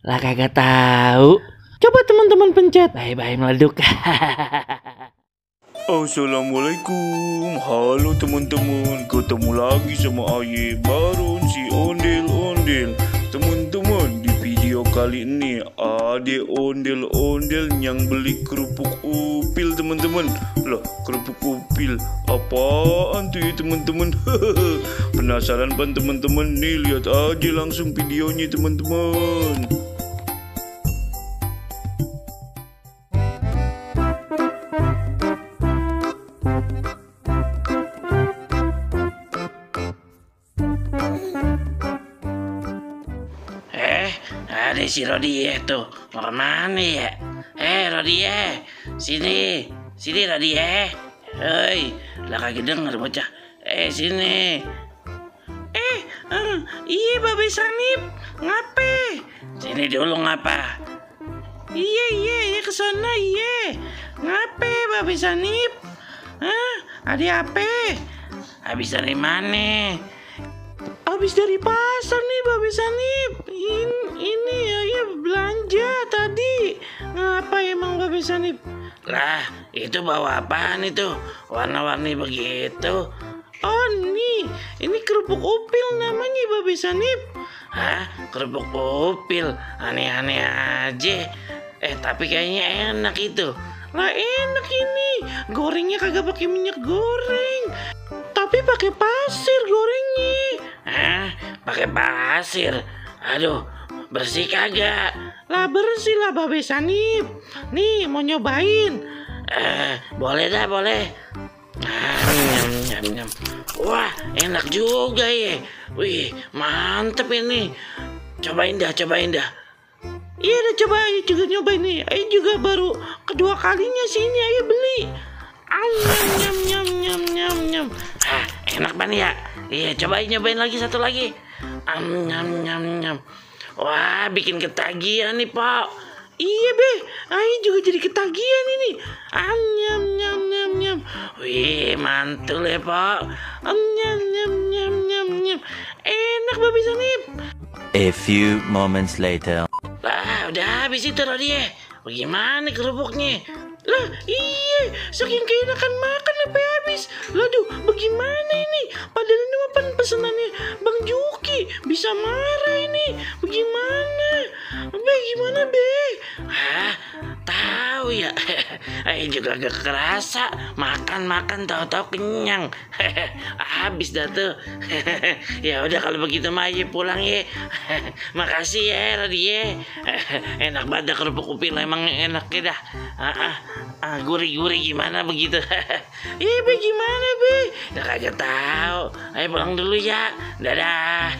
Lah kagak tahu. Coba teman-teman pencet. Bye-bye meleduk. Assalamualaikum, halo teman-teman, ketemu lagi sama Aye Baron si ondel-ondel. Teman-teman, di video kali ini ada ondel-ondel yang beli kerupuk upil teman-teman. Lah, kerupuk upil apaan tuh ya teman-teman? Penasaran pan teman-teman? Nih lihat aja langsung videonya teman-teman. Ada si Rodie tuh, mau kemana ya? Rodie, sini Rodie. Hei, lah kagak denger bocah. Sini. Iya Babe Sanip, ngape? Sini dulu ngapa? Iya kesana iya. Ngape Babe Sanip? Ada apa? Habis dari mana? Habis dari pasar nih Babe Sanip. Ini ya belanja tadi. Ngapa emang Babe Sanip? Lah, itu bawa apaan itu? Warna-warni begitu. Oh ini kerupuk upil namanya Babe Sanip. Hah? Kerupuk upil? Aneh-aneh aja. Tapi kayaknya enak itu. Lah enak ini. Gorengnya kagak pakai minyak goreng, tapi pakai pasir gorengnya. Pakai pasir. Aduh, bersih kagak? Lah bersih lah Babe Sanip. Nih mau nyobain. Boleh dah, boleh. Nyam. Wah, enak juga ya. Wih, mantep ini. Cobain dah. Iya udah coba Ayo juga nyobain nih. Ayo juga baru kedua kalinya sini Ayo beli. Nyam. Enak banget ya. Iya, nyobain lagi satu lagi. Nyam. Wah, bikin ketagihan nih, Pak. Iya, Be. Ayo juga jadi ketagihan ini. Nyam. Wih, mantul ya, Pak. Nyam. Enak, Babe Sanip. A few moments later. Lah, udah habis itu Rodie. Bagaimana kerupuknya? Lah, iya, saking keenakan makan sampai habis. Laduh, bagaimana ini? Padahal ini apa pesenannya Bang Juki? Bisa marah ini. Bagaimana? Gimana, Be? Tahu ya. Juga agak kerasa. Makan tahu-tahu kenyang. Habis dah tuh. Ya udah kalau begitu mah Ayo pulang ya. Makasih ya Rodie. Enak banget kerupuk upil, emang enak ya dah. Gurih gimana begitu? Be gimana Be? Udah kagak tahu. Ayo pulang dulu ya. Dadah.